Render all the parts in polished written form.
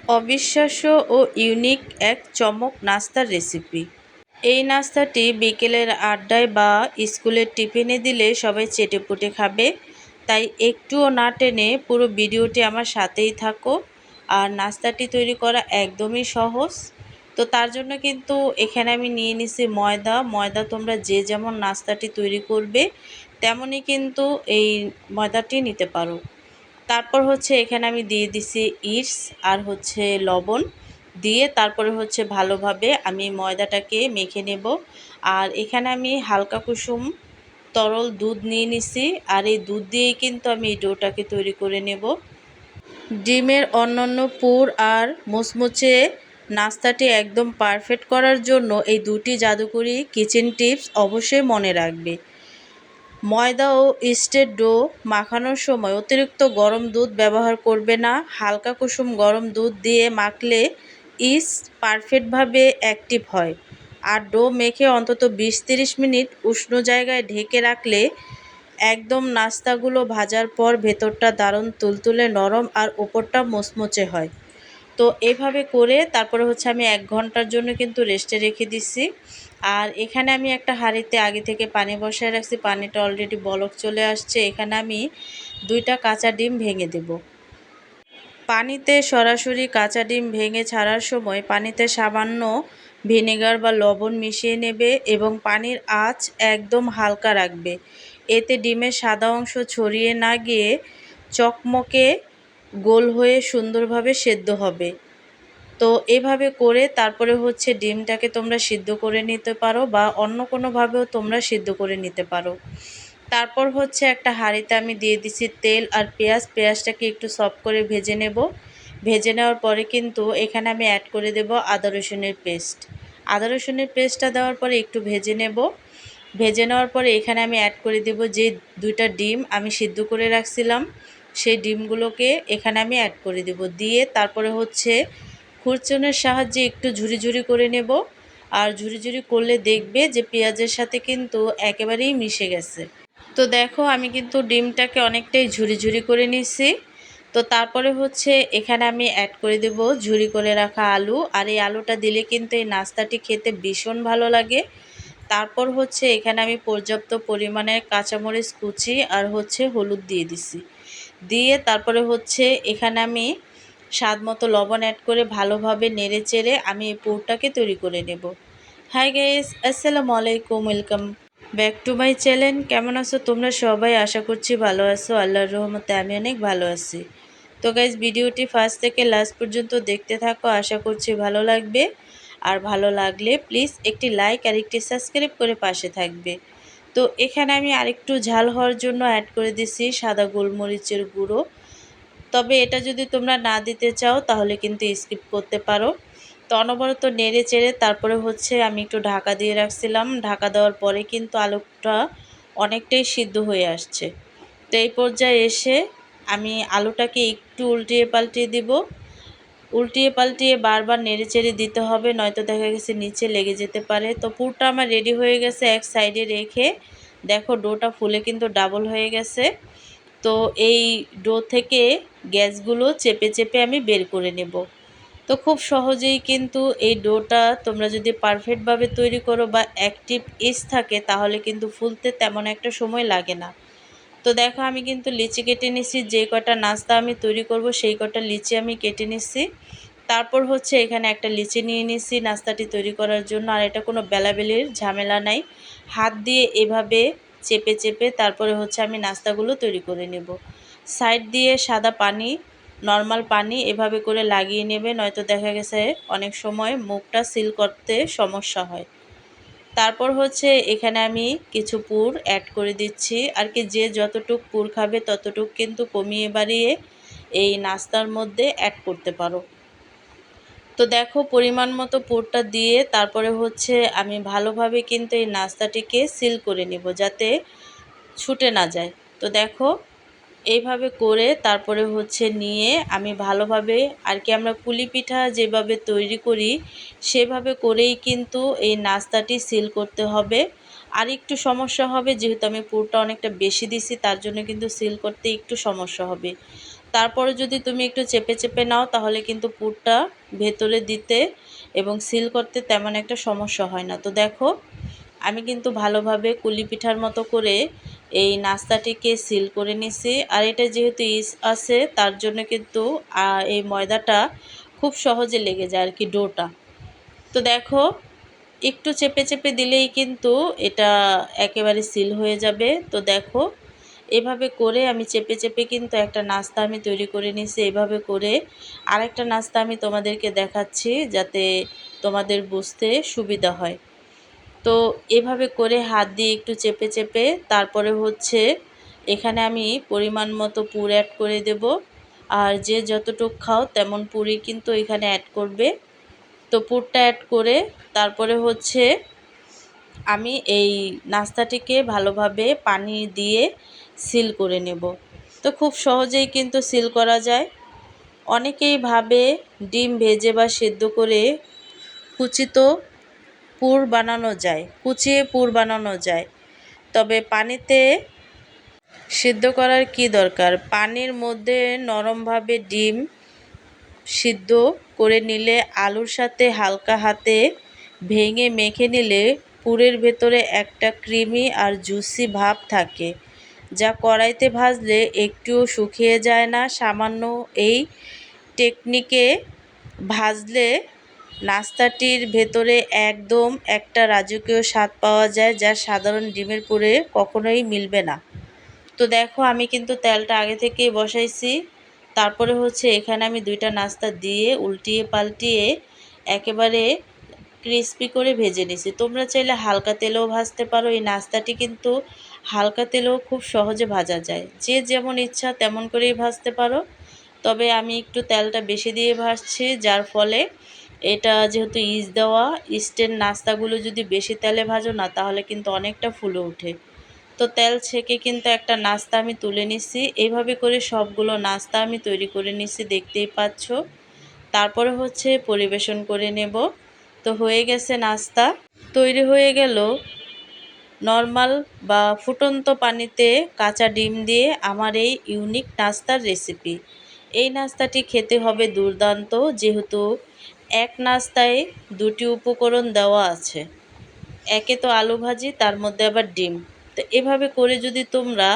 অবিশ্বাস্য ও ইউনিক এক চমক নাস্তার রেসিপি। এই নাস্তাটি বিকেলের আড্ডায় বা স্কুলের টিফিনে দিলে সবাই চেটেপুটে খাবে। তাই একটুও না টেনে পুরো ভিডিওটি আমার সাথেই থাকো। আর নাস্তাটি তৈরি করা একদমই সহজ। তো তার জন্য কিন্তু এখানে আমি নিয়ে নিছি ময়দা। ময়দা তোমরা যে যেমন নাস্তাটি তৈরি করবে তেমনই কিন্তু এই ময়দাটি নিতে পারো। তারপর হচ্ছে এখানে আমি দিয়ে দিছি ইস্ট আর হচ্ছে লবণ দিয়ে তারপরে হচ্ছে ভালোভাবে আমি ময়দাটাকে মেখে নেব। আর এখানে আমি হালকা কুসুম তরল দুধ নিয়ে নিছি, আর এই দুধ দিয়েই কিন্তু আমি এই ডোটাকে তৈরি করে নেব। ডিমের অন্যান্য পুর আর মুচমুচে নাস্তাটি একদম পারফেক্ট করার জন্য এই দুটি জাদুকরি কিচেন টিপস অবশ্যই মনে রাখবে। ময়দা ও ইস্টের ডো মাখানোর সময় অতিরিক্ত গরম দুধ ব্যবহার করবে না। হালকা কুসুম গরম দুধ দিয়ে মাখলে ইস্ট পারফেক্টভাবে অ্যাক্টিভ হয়। আর ডো মেখে অন্তত ২০-৩০ মিনিট উষ্ণ জায়গায় ঢেকে রাখলে একদম নাস্তাগুলো ভাজার পর ভেতরটা দারুণ তুলতুলে নরম আর উপরটা মুচমুচে হয়। তো এভাবে করে তারপরে হচ্ছে আমি ১ ঘন্টার জন্য কিন্তু রেস্টে রেখে দিচ্ছি। আর এখানে আমি একটা হাঁড়িতে আগে থেকে পানি বসায় রাখছি, পানিটা অলরেডি বলক চলে আসছে। এখানে আমি ২টা কাঁচা ডিম ভেঙে দেব। পানিতে সরাসরি কাঁচা ডিম ভেঙে ছাড়ার সময় পানিতে সামান্য ভিনেগার বা লবণ মিশিয়ে নেবে এবং পানির আঁচ একদম হালকা রাখবে। এতে ডিমের সাদা অংশ ছড়িয়ে না গিয়ে চকমকে গোল হয়ে সুন্দরভাবে সেদ্ধ হবে। তো এভাবে করে তারপরে হচ্ছে ডিমটাকে তোমরা সিদ্ধ করে নিতে পারো বা অন্য কোনোভাবেও তোমরা সিদ্ধ করে নিতে পারো। তারপর হচ্ছে একটা হাঁড়িতে আমি দিয়ে দিছি তেল আর পেঁয়াজ। পেঁয়াজটাকে একটু সফট করে ভেজে নেব। ভেজে নেওয়ার পরে কিন্তু এখানে আমি অ্যাড করে দেব আদা রসুনের পেস্ট। আদা রসুনের পেস্টটা দেওয়ার পরে একটু ভেজে নেব। ভেজে নেওয়ার পরে এখানে আমি অ্যাড করে দেব যে ২টা ডিম আমি সিদ্ধ করে রাখছিলাম, সেই ডিমগুলোকে এখানে আমি অ্যাড করে দেব। দিয়ে তারপরে হচ্ছে খুরচুনের সাহায্যে একটু ঝুরি ঝুরি করে নেব। আর ঝুরি ঝুরি করলে দেখবে যে পেঁয়াজের সাথে কিন্তু একেবারেই মিশে গেছে। তো দেখো আমি কিন্তু ডিমটাকে অনেকটাই ঝুরি ঝুরি করে নিছি। তো তারপরে হচ্ছে এখানে আমি অ্যাড করে দেব ঝুরি করে রাখা আলু। আর এই আলুটা দিলে কিন্তু এই নাস্তাটি খেতে ভীষণ ভালো লাগে। তারপর হচ্ছে এখানে আমি পর্যাপ্ত পরিমাণে কাঁচামরিচ কুচি আর হচ্ছে হলুদ দিয়ে দিছি। দিয়ে তারপরে হচ্ছে এখানে আমি স্বাদ মতো লবণ অ্যাড করে ভালোভাবে নেড়ে চেড়ে আমি এই পুরটাকে তৈরি করে নেব। হাই গাইস, আসসালামু আলাইকুম, welcome back to my channel. কেমন আছো তোমরা সবাই? আশা করছি ভালো আছো। আল্লাহর রহমতে আমি অনেক ভালো আছি। তো গাইস, ভিডিওটি ফার্স্ট থেকে লাস্ট পর্যন্ত দেখতে থাকো, আশা করছি ভালো লাগবে। আর ভালো লাগলে প্লিজ একটি লাইক আর একটি সাবস্ক্রাইব করে পাশে থাকবে। তো এখানে আমি আরেকটু ঝাল হওয়ার জন্য অ্যাড করে দিছি সাদা গোলমরিচের গুঁড়ো। তবে এটা যদি তোমরা না দিতে চাও তাহলে কিন্তু স্কিপ করতে পারো। তো অনবরত নেড়ে চেড়ে তারপরে হচ্ছে আমি একটু ঢাকা দিয়ে রাখছিলাম। ঢাকা দেওয়ার পরে কিন্তু আলুটা অনেকটাই সিদ্ধ হয়ে আসছে। তো এই পর্যায়ে এসে আমি আলুটাকে একটু উল্টিয়ে পাল্টিয়ে দিব। উল্টিয়ে পাল্টিয়ে বারবার নেড়ে চেড়ে দিতে হবে, নয়তো দেখা গেছে নিচে লেগে যেতে পারে। তো পুরটা আমার রেডি হয়ে গেছে। এক সাইডে রেখে দেখো ডোটা ফুলে কিন্তু ডাবল হয়ে গেছে। তো এই ডো থেকে গ্যাসগুলো চেপে চেপে আমি বের করে নেব। তো খুব সহজেই কিন্তু এই ডোটা তোমরা যদি পারফেক্টভাবে তৈরি করো বা অ্যাক্টিভ ইস্ট থাকে তাহলে কিন্তু ফুলতে তেমন একটা সময় লাগে না। তো দেখো আমি কিন্তু লিচি কেটে নিছি, যে কটা নাস্তা আমি তৈরি করব সেই কটা লিচি আমি কেটে নিছি। তারপর হচ্ছে এখানে একটা লিচি নিয়ে নিছি নাস্তাটি তৈরি করার জন্য। আর এটা কোনো বেলাবেলির ঝামেলা নাই, হাত দিয়ে এভাবে চেপে চেপে তারপরে হচ্ছে আমি নাস্তাগুলো তৈরি করে নেব। সাইড দিয়ে সাদা পানি, নর্মাল পানি এভাবে করে লাগিয়ে নেবে, নয়তো দেখা গেছে অনেক সময় মুখটা সিল করতে সমস্যা হয়। তারপর হচ্ছে এখানে আমি কিছু পুর অ্যাড করে দিচ্ছি। আর কি যে যতটুক পুর খাবে ততটুক কিন্তু কমিয়ে বাড়িয়ে এই নাস্তার মধ্যে অ্যাড করতে পারো। তো দেখো পরিমাণ মতো পুরটা দিয়ে তারপরে হচ্ছে আমি ভালোভাবে কিন্তু এই নাস্তাটিকে সিল করে নিব যাতে ছুটে না যায়। তো দেখো এইভাবে করে তারপরে হচ্ছে নিয়ে আমি ভালোভাবে আর কি আমরা পুলি পিঠা যেভাবে তৈরি করি সেভাবে করেই কিন্তু এই নাস্তাটি সিল করতে হবে। আর একটু সমস্যা হবে যেহেতু আমি পুরটা অনেকটা বেশি দিছি, তার জন্য কিন্তু সিল করতে একটু সমস্যা হবে। তারপরে যদি তুমি একটু চেপে চেপে নাও তাহলে কিন্তু পুরটা ভেতরে দিতে এবং সিল করতে তেমন একটা সমস্যা হয় না। তো দেখো আমি কিন্তু ভালোভাবে কুলি পিঠার মতো করে এই নাস্তাটিকে সিল করে নিছি। আর এটা যেহেতু ইস্ট আছে তার জন্য কিন্তু এই ময়দাটা খুব সহজে লেগে যায় আর কি, ডোটা। তো দেখো একটু চেপে চেপে দিলেই কিন্তু এটা একেবারে সিল হয়ে যাবে। তো দেখো এভাবে করে আমি চেপে চেপে কিন্তু একটা নাস্তা আমি তৈরি করে নিছি। এভাবে করে আরেকটা নাস্তা আমি তোমাদেরকে দেখাচ্ছি যাতে তোমাদের বুঝতে সুবিধা হয়। তো এভাবে করে হাত দিয়ে একটু চেপে চেপে তারপরে হচ্ছে এখানে আমি পরিমাণ মতো পুর অ্যাড করে দেব। আর যে যতটুকু খাও তেমন পুরই কিন্তু এখানে অ্যাড করবে। তো পুরটা অ্যাড করে তারপরে হচ্ছে আমি এই নাস্তাটিকে ভালোভাবে পানি দিয়ে সিল করে নেব। তো খুব সহজেই কিন্তু সিল করা যায়। অনেকেই ভাবে ডিম ভেজে বা সেদ্ধ করে কুচিয়ে পুর বানানো যায়। তবে পানিতে সিদ্ধ করার কি দরকার, পানির মধ্যে নরমভাবে ডিম সিদ্ধ করে নিলে আলুর সাথে হালকা হাতে ভেঙে মেখে নিলে পুরের ভেতরে একটা ক্রিমি আর জুসি ভাব থাকে, যা কড়াইতে ভাজলে একটুও শুকিয়ে যায় না। সামান্য এই টেকনিকে ভাজলে নাস্তাটির ভেতরে একদম একটা রাজকীয় স্বাদ পাওয়া যায়, যা সাধারণ ডিমের পুরে কখনোই মিলবে না। তো দেখো আমি কিন্তু তেলটা আগে থেকেই বসাইছি। তারপরে হচ্ছে এখানে আমি দুইটা নাস্তা দিয়ে উল্টিয়ে পাল্টিয়ে একেবারে ক্রিস্পি করে ভেজে নিছি। তোমরা চাইলে হালকা তেলেও ভাজতে পারো। এই নাস্তাটি কিন্তু হালকা তেলেও খুব সহজে ভাজা যায়, যে যেমন ইচ্ছা তেমন করেই ভাজতে পারো। তবে আমি একটু তেলটা বেশি দিয়ে ভাজছি, যার ফলে এটা যেহেতু ইস্ট দেওয়া, ইস্টের নাস্তাগুলো যদি বেশি তেলে ভাজো না তাহলে কিন্তু অনেকটা ফুলে ওঠে। তো তেল ছেঁকে কিন্তু একটা নাস্তা আমি তুলে নিছি। এইভাবে করে সবগুলো নাস্তা আমি তৈরি করে নিছি, দেখতেই পাচ্ছ। তারপরে হচ্ছে পরিবেশন করে নেব। তো হয়ে গেছে নাস্তা, তৈরি হয়ে গেল নর্মাল বা ফুটন্ত পানিতে কাঁচা ডিম দিয়ে আমার এই ইউনিক নাস্তার রেসিপি। এই নাস্তাটি খেতে হবে দুর্দান্ত, যেহেতু এক নাস্তায় দুটি উপকরণ দেওয়া আছে। একে তো আলু ভাজি, তার মধ্যে আবার ডিম। তো এভাবে করে যদি তোমরা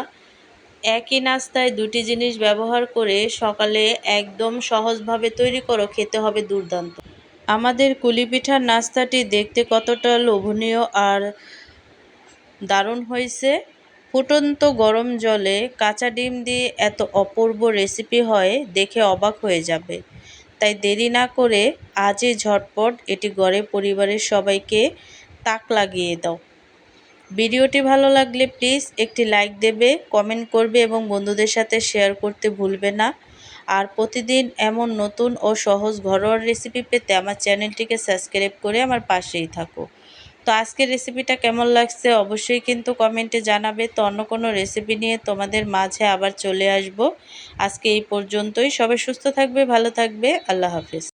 একই নাস্তায় দুটি জিনিস ব্যবহার করে সকালে একদম সহজভাবে তৈরি করো, খেতে হবে দুর্দান্ত। আমাদের কুলি পিঠার নাস্তাটি দেখতে কতটা লোভনীয় আর দারুণ হয়েছে। ফুটন্ত গরম জলে কাঁচা ডিম দিয়ে এত অপূর্ব রেসিপি হয় দেখে অবাক হয়ে যাবে। তাই দেরি না করে আজই ঝটপট এটি গড়ে পরিবারের সবাইকে তাক লাগিয়ে দাও। ভিডিওটি ভালো লাগলে প্লিজ একটি লাইক দেবে, কমেন্ট করবে এবং বন্ধুদের সাথে শেয়ার করতে ভুলবে না। আর প্রতিদিন এমন নতুন ও সহজ ঘরোয়া রেসিপি পেতে আমার চ্যানেলটিকে সাবস্ক্রাইব করে আমার পাশেই থাকো। তো আজকের রেসিপিটা কেমন লাগছে অবশ্যই কিন্তু কমেন্টে জানাবে। তো অন্য কোনো রেসিপি নিয়ে তোমাদের মাঝে আবার চলে আসব। আজকে এই পর্যন্তই। সবাই সুস্থ থাকবে, ভালো থাকবে। আল্লাহ হাফেজ।